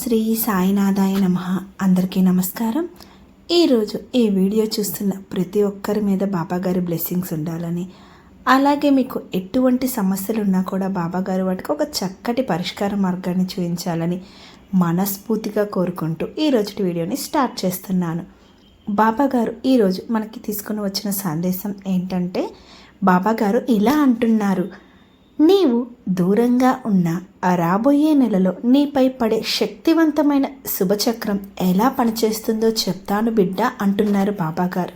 శ్రీ సాయినాథాయ నమః. అందరికీ నమస్కారం. ఈరోజు ఈ వీడియో చూస్తున్న ప్రతి ఒక్కరి మీద బాబాగారి బ్లెస్సింగ్స్ ఉండాలని, అలాగే మీకు ఎటువంటి సమస్యలు ఉన్నా కూడా బాబాగారు వాటికి ఒక చక్కటి పరిష్కార మార్గాన్ని చూపించాలని మనస్ఫూర్తిగా కోరుకుంటూ ఈరోజు వీడియోని స్టార్ట్ చేస్తున్నాను. బాబాగారు ఈరోజు మనకి తీసుకుని వచ్చిన సందేశం ఏంటంటే, బాబాగారు ఇలా అంటున్నారు: నీవు దూరంగా ఉన్న రాబోయే నెలలో నీపై పడే శక్తివంతమైన శుభచక్రం ఎలా పనిచేస్తుందో చెప్తాను బిడ్డ అంటున్నారు బాబాగారు.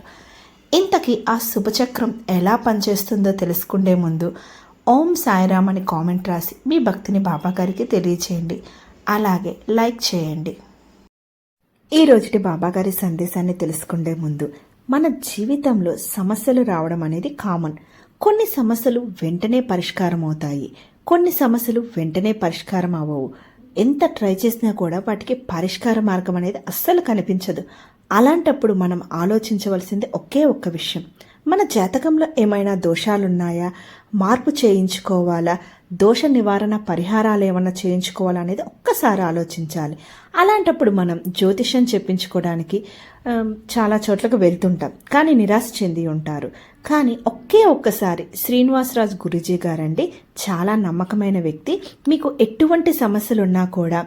ఇంతకీ ఆ శుభచక్రం ఎలా పనిచేస్తుందో తెలుసుకునే ముందు ఓం సాయిరామ్ అని కామెంట్ రాసి మీ భక్తిని బాబాగారికి తెలియచేయండి. అలాగే లైక్ చేయండి. ఈరోజుటి బాబాగారి సందేశాన్ని తెలుసుకునే ముందు, మన జీవితంలో సమస్యలు రావడం అనేది కామన్. కొన్ని సమస్యలు వెంటనే పరిష్కారం అవుతాయి, కొన్ని సమస్యలు వెంటనే పరిష్కారం అవ్వవు. ఎంత ట్రై చేసినా కూడా వాటికి పరిష్కార మార్గం అనేది అస్సలు కనిపించదు. అలాంటప్పుడు మనం ఆలోచించవలసింది ఒకే ఒక్క విషయం: మన జాతకంలో ఏమైనా దోషాలున్నాయా, మార్పు చేయించుకోవాలా, దోష నివారణ పరిహారాలు ఏమైనా చేయించుకోవాలా అనేది ఒక్కసారి ఆలోచించాలి. అలాంటప్పుడు మనం జ్యోతిష్యం చెప్పించుకోవడానికి చాలా చోట్లకు వెళ్తుంటాం, కానీ నిరాశ చెంది ఉంటారు. కానీ ఒక్కసారి శ్రీనివాసరాజు గురూజీ గారండి, చాలా నమ్మకమైన వ్యక్తి. మీకు ఎటువంటి సమస్యలున్నా కూడా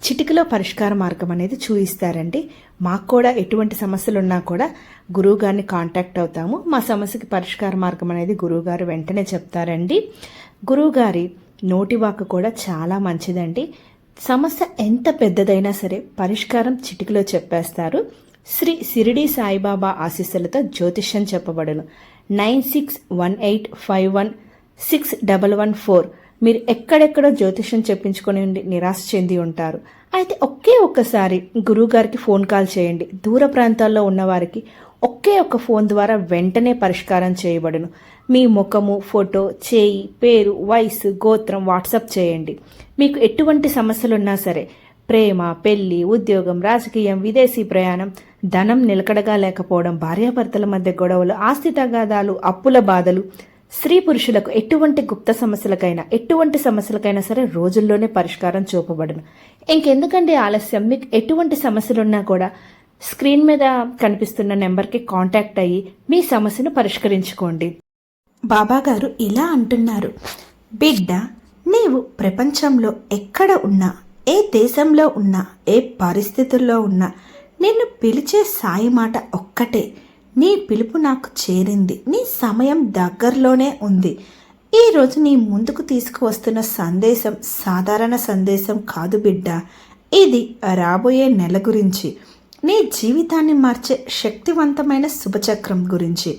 చిటికలో పరిష్కార మార్గం అనేది చూపిస్తారండి. మాకు కూడా ఎటువంటి సమస్యలున్నా కూడా గురువు గారిని కాంటాక్ట్ అవుతాము. మా సమస్యకి పరిష్కార మార్గం అనేది గురువుగారు వెంటనే చెప్తారండి. గురువుగారి నోటివాకు కూడా చాలా మంచిదండి. సమస్య ఎంత పెద్దదైనా సరే పరిష్కారం చిటికలో చెప్పేస్తారు. శ్రీ షిరిడి సాయిబాబా ఆశీస్సులతో జ్యోతిష్యం చెప్పబడును. 9618516114. మీరు ఎక్కడెక్కడో జ్యోతిష్యం చెప్పించుకొని నిరాశ చెంది ఉంటారు. అయితే ఒక్కసారి గురువుగారికి ఫోన్ కాల్ చేయండి. దూర ప్రాంతాల్లో ఉన్నవారికి ఒక్క ఫోన్ ద్వారా వెంటనే పరిష్కారం చేయబడును. మీ ముఖము, ఫోటో, చేయి, పేరు, వయసు, గోత్రం వాట్సాప్ చేయండి. మీకు ఎటువంటి సమస్యలున్నా సరే, ప్రేమ, పెళ్లి, ఉద్యోగం, రాజకీయం, విదేశీ ప్రయాణం, ధనం నిలకడగా లేకపోవడం, భార్యాభర్తల మధ్య గొడవలు, ఆస్తి తగాదాలు, అప్పుల బాధలు, స్త్రీ పురుషులకు ఎటువంటి గుప్త సమస్యలకైనా ఎటువంటి సమస్యలకైనా సరే రోజుల్లోనే పరిష్కారం చూపబడును. ఇంకెందుకంటే ఆలస్యం, మీకు ఎటువంటి సమస్యలున్నా కూడా స్క్రీన్ మీద కనిపిస్తున్న నెంబర్కి కాంటాక్ట్ అయ్యి మీ సమస్యను పరిష్కరించుకోండి. బాబాగారు ఇలా అంటున్నారు: బిడ్డ, నీవు ప్రపంచంలో ఎక్కడ ఉన్నా, ఏ దేశంలో ఉన్నా, ఏ పరిస్థితుల్లో ఉన్నా, నిన్ను పిలిచే సాయి మాట ఒక్కటే. నీ పిలుపు నాకు చేరింది, నీ సమయం దగ్గరలోనే ఉంది. ఈరోజు నీ ముందుకు తీసుకువస్తున్న సందేశం సాధారణ సందేశం కాదు బిడ్డ. ఇది రాబోయే నెల గురించి, నీ జీవితాన్ని మార్చే శక్తివంతమైన శుభచక్రం గురించి,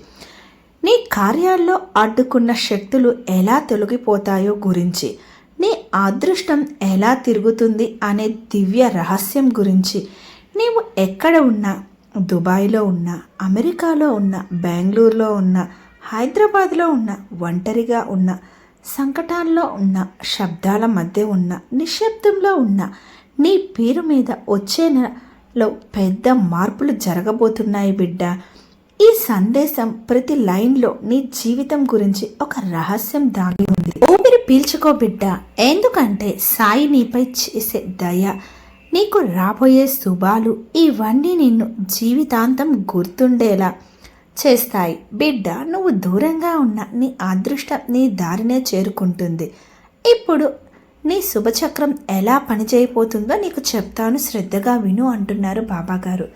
నీ కార్యాల్లో అడ్డుకున్న శక్తులు ఎలా తొలగిపోతాయో గురించి, నీ అదృష్టం ఎలా తిరుగుతుంది అనే దివ్య రహస్యం గురించి. నీవు ఎక్కడ ఉన్నా, దుబాయ్లో ఉన్నా, అమెరికాలో ఉన్నా, బెంగళూరులో ఉన్నా, హైదరాబాద్లో ఉన్నా, ఒంటరిగా ఉన్నా, సంకటాల్లో ఉన్న, శబ్దాల మధ్య ఉన్న, నిశ్శబ్దంలో ఉన్న, నీ పేరు మీద వచ్చే నెలలో పెద్ద మార్పులు జరగబోతున్నాయి బిడ్డ. ఈ సందేశం ప్రతి లైన్లో నీ జీవితం గురించి ఒక రహస్యం దాగి ఉంది. ఊపిరి పీల్చుకో బిడ్డ, ఎందుకంటే సాయి నీపై చేసే దయ, నీకు రాబోయే శుభాలు ఇవన్నీ నిన్ను జీవితాంతం గుర్తుండేలా చేస్తాయి. బిడ్డ, నువ్వు దూరంగా ఉన్న నీ అదృష్టం నీ దారినే చేరుకుంటుంది. ఇప్పుడు నీ శుభచక్రం ఎలా పనిచేయబోతుందో నీకు చెప్తాను, శ్రద్ధగా విను అంటున్నారు బాబాగారు.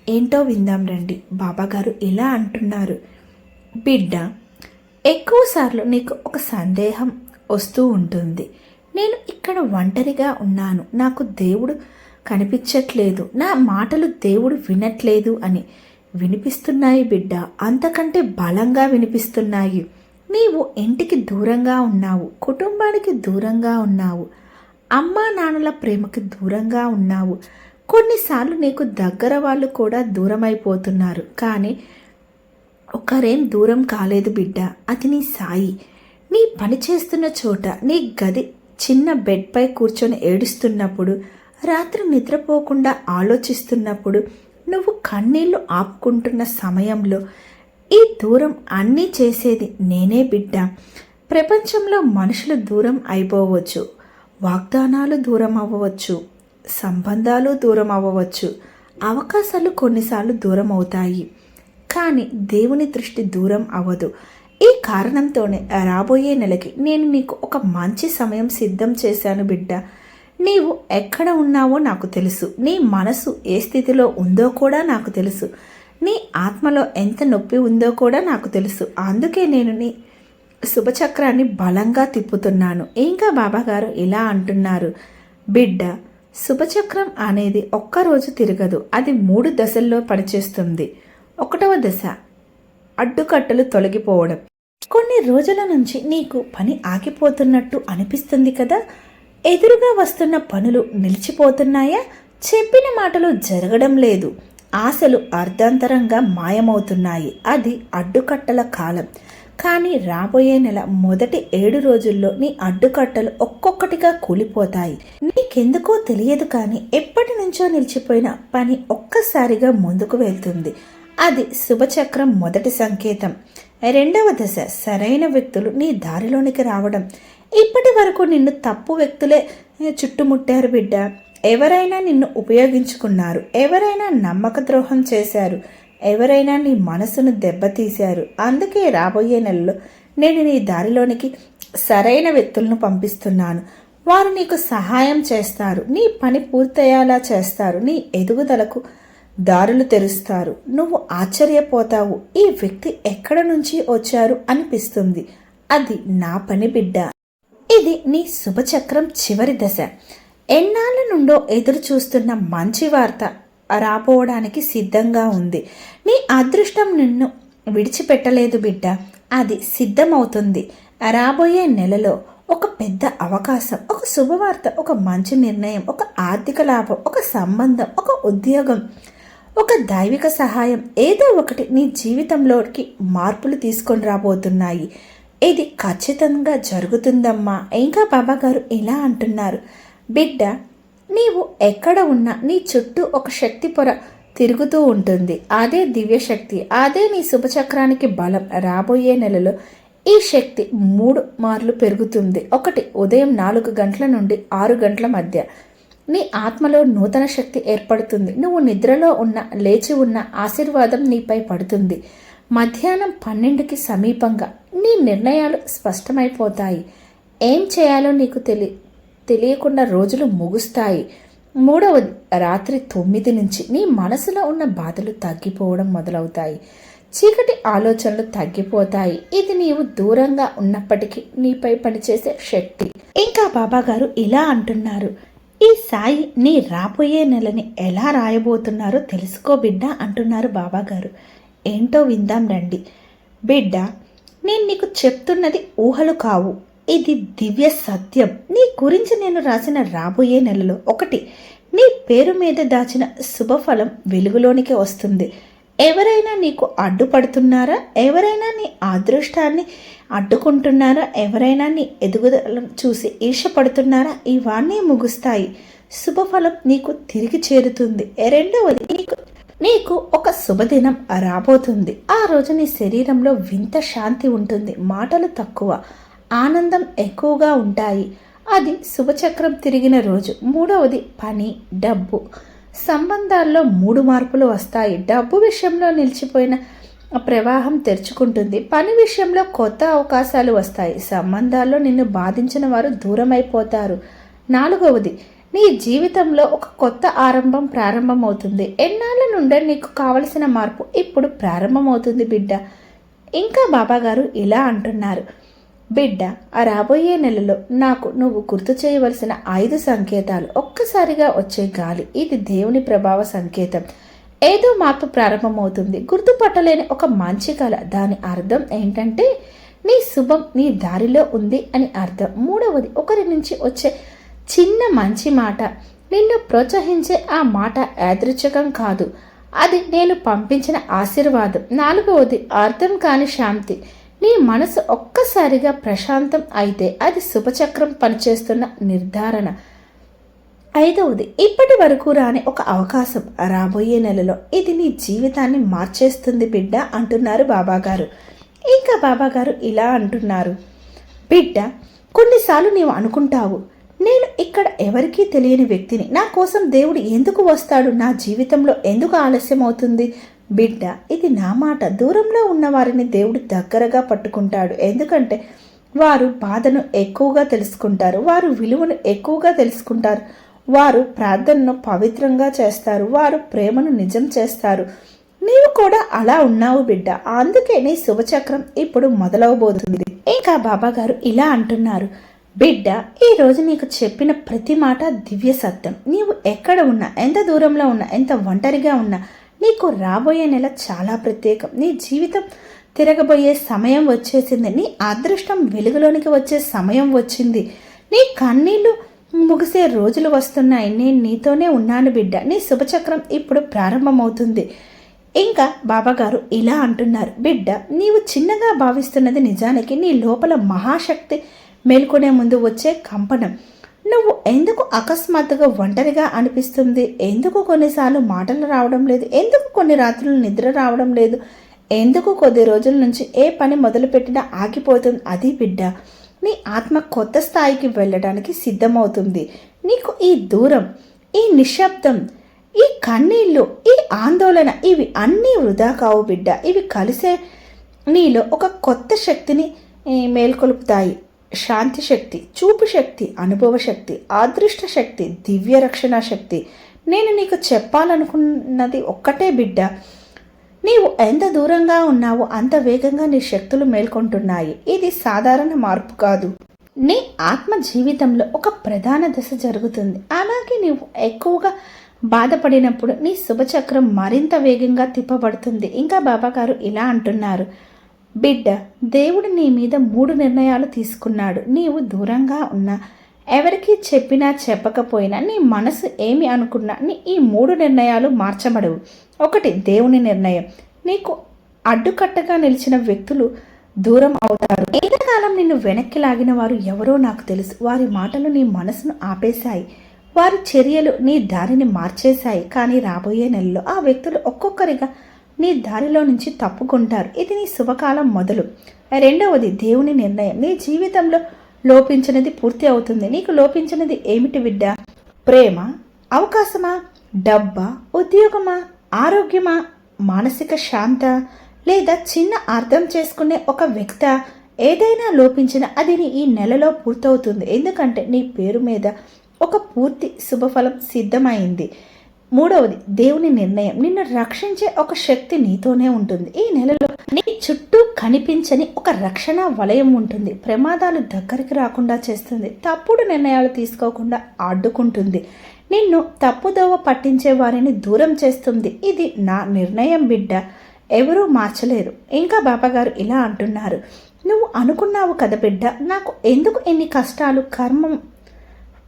ఏంటో విందాం రండి. బాబాగారు ఇలా అంటున్నారు: బిడ్డ, ఎక్కువసార్లు నీకు ఒక సందేహం వస్తూ ఉంటుంది. నేను ఇక్కడ ఒంటరిగా ఉన్నాను, నాకు దేవుడు కనిపించట్లేదు, నా మాటలు దేవుడు వినట్లేదు అని. వినిపిస్తున్నాయి బిడ్డ, అంతకంటే బలంగా వినిపిస్తున్నాయి. నీవు ఇంటికి దూరంగా ఉన్నావు, కుటుంబానికి దూరంగా ఉన్నావు, అమ్మా నాన్నల ప్రేమకి దూరంగా ఉన్నావు. కొన్నిసార్లు నీకు దగ్గర వాళ్ళు కూడా దూరం అయిపోతున్నారు. కానీ ఒకరేం దూరం కాలేదు బిడ్డ, అది నీ సాయి. నీ పని చేస్తున్న చోట, నీ గది చిన్న బెడ్పై కూర్చొని ఏడుస్తున్నప్పుడు, రాత్రి నిద్రపోకుండా ఆలోచిస్తున్నప్పుడు, నువ్వు కన్నీళ్లు ఆపుకుంటున్న సమయంలో ఈ దూరం అన్నీ చేసేది నేనే బిడ్డ. ప్రపంచంలో మనుషులు దూరం అయిపోవచ్చు, వాగ్దానాలు దూరం అవ్వవచ్చు, సంబంధాలు దూరం అవ్వవచ్చు, అవకాశాలు కొన్నిసార్లు దూరం అవుతాయి, కానీ దేవుని దృష్టి దూరం అవ్వదు. ఈ కారణంతోనే రాబోయే నెలకి నేను నీకు ఒక మంచి సమయం సిద్ధం చేశాను బిడ్డ. నీవు ఎక్కడ ఉన్నావో నాకు తెలుసు, నీ మనసు ఏ స్థితిలో ఉందో కూడా నాకు తెలుసు, నీ ఆత్మలో ఎంత నొప్పి ఉందో కూడా నాకు తెలుసు. అందుకే నేను నీ శుభచక్రాన్ని బలంగా తిప్పుతున్నాను. ఇంకా బాబాగారు ఇలా అంటున్నారు, బిడ్డ, శుభచక్రం అనేది ఒక్కరోజు తిరగదు, అది 3 దశల్లో పనిచేస్తుంది. 1వ దశ అడ్డుకట్టలు తొలగిపోవడం. కొన్ని రోజుల నుంచి నీకు పని ఆగిపోతున్నట్టు అనిపిస్తుంది కదా, ఎదురుగా వస్తున్న పనులు నిలిచిపోతున్నాయా, చెప్పిన మాటలు జరగడం లేదు, ఆశలు అర్ధాంతరంగా మాయమవుతున్నాయి. అది అడ్డుకట్టల కాలం. కానీ రాబోయే నెల మొదటి 7 రోజుల్లో నీ అడ్డుకట్టలు ఒక్కొక్కటిగా కూలిపోతాయి. నీకెందుకో తెలియదు, కానీ ఎప్పటి నుంచో నిలిచిపోయిన పని ఒక్కసారిగా ముందుకు వెళ్తుంది. అది శుభచక్రం మొదటి సంకేతం. 2వ దశ సరైన వ్యక్తులు నీ దారిలోనికి రావడం. ఇప్పటి వరకు నిన్ను తప్పు వ్యక్తులే చుట్టుముట్టారు బిడ్డ. ఎవరైనా నిన్ను ఉపయోగించుకున్నారు, ఎవరైనా నమ్మక ద్రోహం చేశారు, ఎవరైనా నీ మనసును దెబ్బతీశారు. అందుకే రాబోయే నెలలో నేను నీ దారిలోనికి సరైన వ్యక్తులను పంపిస్తున్నాను. వారు నీకు సహాయం చేస్తారు, నీ పని పూర్తయ్యేలా చేస్తారు, నీ ఎదుగుదలకు దారులు తెరుస్తారు. నువ్వు ఆశ్చర్యపోతావు, ఈ వ్యక్తి ఎక్కడ నుంచి వచ్చారు అనిపిస్తుంది. అది నా పని బిడ్డ. ఇది నీ శుభచక్రం చివరి దశ. ఎన్నాళ్ళ నుండో ఎదురు చూస్తున్న మంచి వార్త రాబోవడానికి సిద్ధంగా ఉంది. నీ అదృష్టం నిన్ను విడిచిపెట్టలేదు బిడ్డ, అది సిద్ధమవుతుంది. రాబోయే నెలలో ఒక పెద్ద అవకాశం, ఒక శుభవార్త, ఒక మంచి నిర్ణయం, ఒక ఆర్థిక లాభం, ఒక సంబంధం, ఒక ఉద్యోగం, ఒక దైవిక సహాయం, ఏదో ఒకటి నీ జీవితంలోకి మార్పులు తీసుకొని రాబోతున్నాయి. ఇది ఖచ్చితంగా జరుగుతుందమ్మా. ఇంకా బాబాగారు ఇలా అంటున్నారు, బిడ్డ, నీవు ఎక్కడ ఉన్నా నీ చుట్టూ ఒక శక్తి పొర తిరుగుతూ ఉంటుంది. అదే దివ్యశక్తి, అదే నీ శుభచక్రానికి బలం. రాబోయే నెలలో ఈ శక్తి 3 మార్లు పెరుగుతుంది. 1 ఉదయం 4 గంటల నుండి 6 గంటల మధ్య నీ ఆత్మలో నూతన శక్తి ఏర్పడుతుంది. నువ్వు నిద్రలో ఉన్న, లేచి ఉన్న ఆశీర్వాదం నీపై పడుతుంది. మధ్యాహ్నం 12కి సమీపంగా నీ నిర్ణయాలు స్పష్టమైపోతాయి. ఏం చేయాలో నీకు తెలియకుండా రోజులు ముగుస్తాయి. 3వది రాత్రి 9 నుంచి నీ మనసులో ఉన్న బాధలు తగ్గిపోవడం మొదలవుతాయి. చీకటి ఆలోచనలు తగ్గిపోతాయి. ఇది నీవు దూరంగా ఉన్నప్పటికీ నీపై పనిచేసే శక్తి. ఇంకా బాబాగారు ఇలా అంటున్నారు, ఈ సాయి నీ రాబోయే నెలని ఎలా రాయబోతున్నారో తెలుసుకో బిడ్డ అంటున్నారు బాబాగారు. ఏంటో విందాం రండి. బిడ్డ, నేను నీకు చెప్తున్నది ఊహలు కావు, ఇది దివ్య సత్యం. నీ గురించి నేను రాసిన రాబోయే నెలలో 1 నీ పేరు మీద దాచిన శుభఫలం వెలుగులోనికి వస్తుంది. ఎవరైనా నీకు అడ్డుపడుతున్నారా? ఎవరైనా నీ అదృష్టాన్ని అడ్డుకుంటున్నారా? ఎవరైనా నీ ఎదుగుదలను చూసి ఈర్షపడుతున్నారా? ఇవన్నీ ముగుస్తాయి. శుభఫలం నీకు తిరిగి చేరుతుంది. 2వది, నీకు ఒక శుభదినం రాబోతుంది. ఆ రోజు నీ శరీరంలో వింత శాంతి ఉంటుంది. మాటలు తక్కువ, ఆనందం ఎక్కువగా ఉంటాయి. అది శుభచక్రం తిరిగిన రోజు. 3వది పని, డబ్బు, సంబంధాల్లో 3 మార్పులు వస్తాయి. డబ్బు విషయంలో నిలిచిపోయిన ప్రవాహం తెరుచుకుంటుంది. పని విషయంలో కొత్త అవకాశాలు వస్తాయి. సంబంధాల్లో నిన్ను బాధించిన వారు దూరమైపోతారు. 4వది, నీ జీవితంలో ఒక కొత్త ఆరంభం ప్రారంభమవుతుంది. ఎన్నాళ్ళ నుండే నీకు కావలసిన మార్పు ఇప్పుడు ప్రారంభమవుతుంది బిడ్డ. ఇంకా బాబాగారు ఇలా అంటున్నారు, బిడ్డ, ఆ రాబోయే నెలలో నాకు నువ్వు గుర్తు చేయవలసిన 5 సంకేతాలు. ఒక్కసారిగా వచ్చే గాలి, ఇది దేవుని ప్రభావ సంకేతం. ఏదో మార్పు ప్రారంభమవుతుంది. గుర్తుపట్టలేని ఒక మంచి కళ. దాని అర్థం ఏంటంటే నీ శుభం నీ దారిలో ఉంది అని అర్థం. 3వది, ఒకరి నుంచి వచ్చే చిన్న మంచి మాట. నిన్ను ప్రోత్సహించే ఆ మాట యాదృచ్ఛికం కాదు, అది నేను పంపించిన ఆశీర్వాదం. 4వది, అర్థం కాని శాంతి. నీ మనసు ఒక్కసారిగా ప్రశాంతం అయితే అది శుభచక్రం పనిచేస్తున్న నిర్ధారణ. 5వది, ఇప్పటి వరకు రాని ఒక అవకాశం రాబోయే నెలలో. ఇది నీ జీవితాన్ని మార్చేస్తుంది బిడ్డ అంటున్నారు బాబాగారు. ఇంకా బాబాగారు ఇలా అంటున్నారు, బిడ్డ, కొన్నిసార్లు నీవు అనుకుంటావు నేను ఇక్కడ ఎవరికీ తెలియని వ్యక్తిని. నా కోసం దేవుడు ఎందుకు వస్తాడు? నా జీవితంలో ఎందుకు ఆలస్యం అవుతుంది? బిడ్డ, ఇది నా మాట. దూరంలో ఉన్న వారిని దేవుడు దగ్గరగా పట్టుకుంటాడు. ఎందుకంటే వారు బాధను ఎక్కువగా తెలుసుకుంటారు, వారు విలువను ఎక్కువగా తెలుసుకుంటారు, వారు ప్రార్థనను పవిత్రంగా చేస్తారు, వారు ప్రేమను నిజం చేస్తారు. నీవు కూడా అలా ఉన్నావు బిడ్డ. అందుకే నీ శుభచక్రం ఇప్పుడు మొదలవబోతుంది. ఇంకా బాబాగారు ఇలా అంటున్నారు, బిడ్డ, ఈరోజు నీకు చెప్పిన ప్రతి మాట దివ్య సత్యం. నీవు ఎక్కడ ఉన్నా, ఎంత దూరంలో ఉన్నా, ఎంత ఒంటరిగా ఉన్నా, నీకు రాబోయే నెల చాలా ప్రత్యేకం. నీ జీవితం తిరగబోయే సమయం వచ్చేసింది. నీ అదృష్టం వెలుగులోనికి వచ్చే సమయం వచ్చింది. నీ కన్నీళ్లు ముగిసే రోజులు వస్తున్నాయి. నేను నీతోనే ఉన్నాను బిడ్డ. నీ శుభచక్రం ఇప్పుడు ప్రారంభమవుతుంది. ఇంకా బాబాగారు ఇలా అంటున్నారు, బిడ్డ, నీవు చిన్నగా భావిస్తున్నది నిజానికి నీ లోపల మహాశక్తి మేల్కొనే ముందు వచ్చే కంపనం. నువ్వు ఎందుకు అకస్మాత్తుగా ఒంటరిగా అనిపిస్తుంది? ఎందుకు కొన్నిసార్లు మాటలు రావడం లేదు? ఎందుకు కొన్ని రాత్రులు నిద్ర రావడం లేదు? ఎందుకు కొద్ది రోజుల నుంచి ఏ పని మొదలుపెట్టినా ఆగిపోతుంది? అది బిడ్డ, నీ ఆత్మ కొత్త స్థాయికి వెళ్ళడానికి సిద్ధమవుతుంది. నీకు ఈ దూరం, ఈ నిశ్శబ్దం, ఈ కన్నీళ్ళు, ఈ ఆందోళన, ఇవి అన్నీ వృధా కావు బిడ్డ. ఇవి కలిసే నీలో ఒక కొత్త శక్తిని మేల్కొలుపుతాయి. శాంతి శక్తి, చూపు శక్తి, అనుభవ శక్తి, అదృష్ట శక్తి, దివ్య రక్షణ శక్తి. నేను నీకు చెప్పాలనుకున్నది ఒక్కటే బిడ్డ, నీవు ఎంత దూరంగా ఉన్నావో అంత వేగంగా నీ శక్తులు మేల్కొంటున్నాయి. ఇది సాధారణ మార్పు కాదు. నీ ఆత్మ జీవితంలో ఒక ప్రధాన దశ జరుగుతుంది. అలాగే నీవు ఎక్కువగా బాధపడినప్పుడు నీ శుభచక్రం మరింత వేగంగా తిప్పబడుతుంది. ఇంకా బాబాగారు ఇలా అంటున్నారు, బిడ్డ, దేవుడు నీ మీద 3 నిర్ణయాలు తీసుకున్నాడు. నీవు దూరంగా ఉన్నా, ఎవరికి చెప్పినా చెప్పకపోయినా, నీ మనసు ఏమి అనుకున్నా, ఈ 3 నిర్ణయాలు మార్చబడవు. 1, దేవుని నిర్ణయం. నీకు అడ్డుకట్టగా నిలిచిన వ్యక్తులు దూరం అవుతారు. ఇంతకాలం నిన్ను వెనక్కి లాగిన వారు ఎవరో నాకు తెలుసు. వారి మాటలు నీ మనసును ఆపేశాయి, వారి చర్యలు నీ దారిని మార్చేశాయి. కానీ రాబోయే నెలలో ఆ వ్యక్తులు ఒక్కొక్కరిగా నీ దారిలో నుంచి తప్పుకుంటారు. ఇది నీ శుభకాలం మొదలు. 2వది, దేవుని నిర్ణయం. నీ జీవితంలో లోపించినది పూర్తి అవుతుంది. నీకు లోపించినది ఏమిటి బిడ్డ? ప్రేమ, అవకాశమా, డబ్బా, ఉద్యోగమా, ఆరోగ్యమా, మానసిక శాంత, లేదా చిన్న అర్థం చేసుకునే ఒక వ్యక్తి? ఏదైనా లోపించిన అది ఈ నెలలో పూర్తవుతుంది. ఎందుకంటే నీ పేరు మీద ఒక పూర్తి శుభఫలం సిద్ధమైంది. 3వది, దేవుని నిర్ణయం. నిన్ను రక్షించే ఒక శక్తి నీతోనే ఉంటుంది. ఈ నెలలో నీ చుట్టూ కనిపించని ఒక రక్షణ వలయం ఉంటుంది. ప్రమాదాలు దగ్గరికి రాకుండా చేస్తుంది. తప్పుడు నిర్ణయాలు తీసుకోకుండా అడ్డుకుంటుంది. నిన్ను తప్పుదోవ పట్టించే వారిని దూరం చేస్తుంది. ఇది నా నిర్ణయం బిడ్డ, ఎవరూ మార్చలేరు. ఇంకా బాబాగారు ఇలా అంటున్నారు, నువ్వు అనుకున్నావు కదా బిడ్డ, నాకు ఎందుకు ఎన్ని కష్టాలు, కర్మం,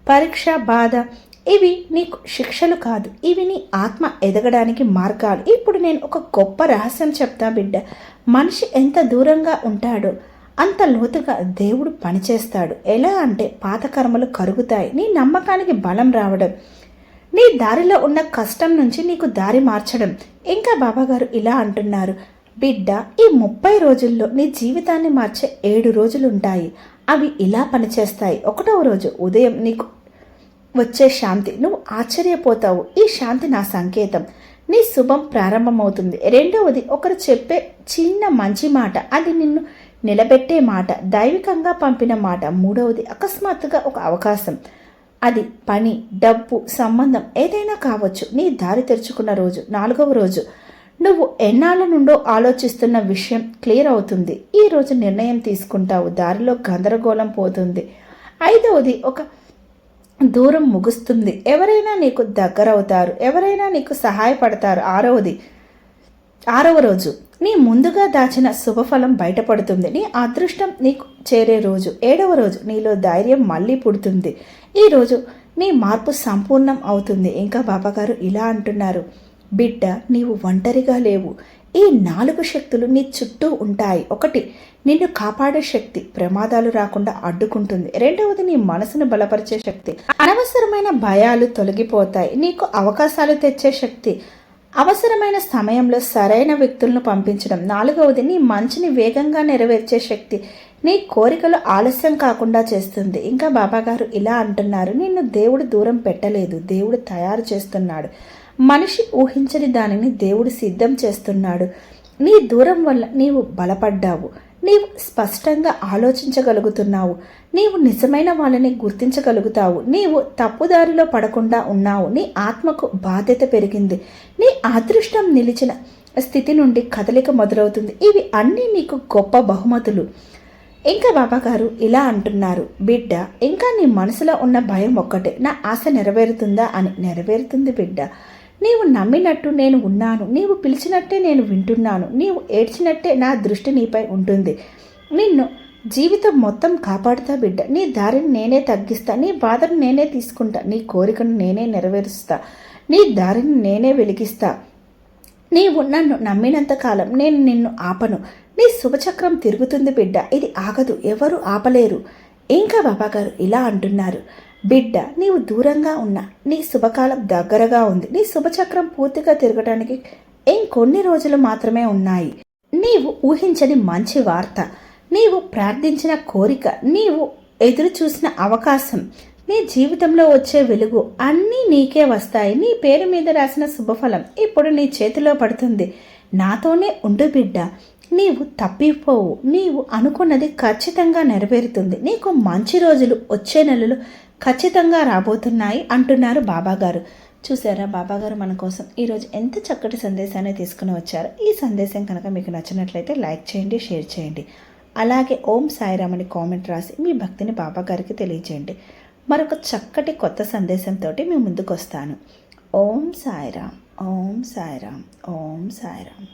పరీక్ష, బాధ? ఇవి నీకు శిక్షలు కాదు, ఇవి నీ ఆత్మ ఎదగడానికి మార్గాలు. ఇప్పుడు నేను ఒక గొప్ప రహస్యం చెప్తా బిడ్డ. మనిషి ఎంత దూరంగా ఉంటాడో అంత లోతుగా దేవుడు పనిచేస్తాడు. ఎలా అంటే పాత కర్మలు కరుగుతాయి, నీ నమ్మకానికి బలం రావడం, నీ దారిలో ఉన్న కష్టం నుంచి నీకు దారి మార్చడం. ఇంకా బాబాగారు ఇలా అంటున్నారు, బిడ్డ, ఈ 30 రోజుల్లో నీ జీవితాన్ని మార్చే 7 రోజులు ఉంటాయి. అవి ఇలా పనిచేస్తాయి. 1వ రోజు ఉదయం నీకు వచ్చే శాంతి, నువ్వు ఆశ్చర్యపోతావు. ఈ శాంతి నా సంకేతం, నీ శుభం ప్రారంభమవుతుంది. 2వది, ఒకరు చెప్పే చిన్న మంచి మాట, అది నిన్ను నిలబెట్టే మాట, దైవికంగా పంపిన మాట. 3వది, అకస్మాత్తుగా ఒక అవకాశం, అది పని, డబ్బు, సంబంధం ఏదైనా కావచ్చు, నీ దారి తెరుచుకున్న రోజు. 4వ రోజు, నువ్వు ఎన్నాళ్ళ నుండో ఆలోచిస్తున్న విషయం క్లియర్ అవుతుంది. ఈ రోజు నిర్ణయం తీసుకుంటావు, దారిలో గందరగోళం పోతుంది. 5వది, ఒక దూరం ముగుస్తుంది, ఎవరైనా నీకు దగ్గరవుతారు, ఎవరైనా నీకు సహాయపడతారు. 6వ రోజు, నీ ముందుగా దాచిన శుభఫలం బయటపడుతుంది, నీ అదృష్టం నీకు చేరే రోజు. 7వ రోజు, నీలో ధైర్యం మళ్ళీ పుడుతుంది. ఈ రోజు నీ మార్పు సంపూర్ణం అవుతుంది. ఇంకా బాబాగారు ఇలా అంటున్నారు, బిడ్డ, నీవు ఒంటరిగా లేవు. ఈ 4 శక్తులు నీ చుట్టూ ఉంటాయి. 1, నిన్ను కాపాడే శక్తి, ప్రమాదాలు రాకుండా అడ్డుకుంటుంది. 2వది, నీ మనసును బలపరిచే శక్తి, అనవసరమైన భయాలు తొలగిపోతాయి. నీకు అవకాశాలు తెచ్చే శక్తి, అవసరమైన సమయంలో సరైన వ్యక్తులను పంపించడం. 4వది, నీ మంచిని వేగంగా నెరవేర్చే శక్తి, నీ కోరికలు ఆలస్యం కాకుండా చేస్తుంది. ఇంకా బాబాగారు ఇలా అంటున్నారు, నిన్ను దేవుడు దూరం పెట్టలేదు, దేవుడు తయారు చేస్తున్నాడు. మనిషి ఊహించని దానిని దేవుడు సిద్ధం చేస్తున్నాడు. నీ దూరం వల్ల నీవు బలపడ్డావు, నీవు స్పష్టంగా ఆలోచించగలుగుతున్నావు, నీవు నిజమైన వాళ్ళని గుర్తించగలుగుతావు, నీవు తప్పుదారిలో పడకుండా ఉన్నావు, నీ ఆత్మకు బాధ్యత పెరిగింది, నీ అదృష్టం నిలిచిన స్థితి నుండి కదలిక మొదలవుతుంది. ఇవి అన్నీ నీకు గొప్ప బహుమతులు. ఇంకా బాబాగారు ఇలా అంటున్నారు, బిడ్డ, ఇంకా నీ మనసులో ఉన్న భయం ఒక్కటే, నా ఆశ నెరవేరుతుందా అని. నెరవేరుతుంది బిడ్డ. నీవు నమ్మినట్టు నేను ఉన్నాను, నీవు పిలిచినట్టే నేను వింటున్నాను, నీవు ఏడ్చినట్టే నా దృష్టి నీపై ఉంటుంది. నిన్ను జీవితం మొత్తం కాపాడుతా బిడ్డ. నీ దారిని నేనే తగ్గిస్తా, నీ బాధను నేనే తీసుకుంటా, నీ కోరికను నేనే నెరవేరుస్తా, నీ దారిని నేనే వెలిగిస్తా. నీవు నన్ను నమ్మినంత కాలం నేను నిన్ను ఆపను. నీ శుభచక్రం తిరుగుతుంది బిడ్డ, ఇది ఆగదు, ఎవరు ఆపలేరు. ఇంకా బాబాగారు ఇలా అంటున్నారు, బిడ్డ, నీవు దూరంగా ఉన్నా నీ శుభకాలం దగ్గరగా ఉంది. నీ శుభచక్రం పూర్తిగా తిరగడానికి ఇంకొన్ని రోజులు మాత్రమే ఉన్నాయి. నీవు ఊహించని మంచి వార్త, నీవు ప్రార్థించిన కోరిక, నీవు ఎదురు చూసిన అవకాశం, నీ జీవితంలో వచ్చే వెలుగు అన్నీ నీకే వస్తాయి. నీ పేరు మీద రాసిన శుభఫలం ఇప్పుడు నీ చేతిలో పడుతుంది. నాతోనే ఉండు బిడ్డ, నీవు తప్పిపోవు, నీవు అనుకున్నది ఖచ్చితంగా నెరవేరుతుంది. నీకు మంచి రోజులు వచ్చే నెలలు ఖచ్చితంగా రాబోతున్నాయి అంటున్నారు బాబాగారు. చూసారా, బాబాగారు మన కోసం ఈరోజు ఎంత చక్కటి సందేశాన్ని తీసుకుని వచ్చారు. ఈ సందేశం కనుక మీకు నచ్చినట్లయితే లైక్ చేయండి, షేర్ చేయండి. అలాగే ఓం సాయిరామ్ అని కామెంట్ రాసి మీ భక్తిని బాబాగారికి తెలియజేయండి. మరొక చక్కటి కొత్త సందేశంతో మీ ముందుకు వస్తాను. ఓం సాయిరామ్, ఓం సాయిరామ్, ఓం సాయిరామ్.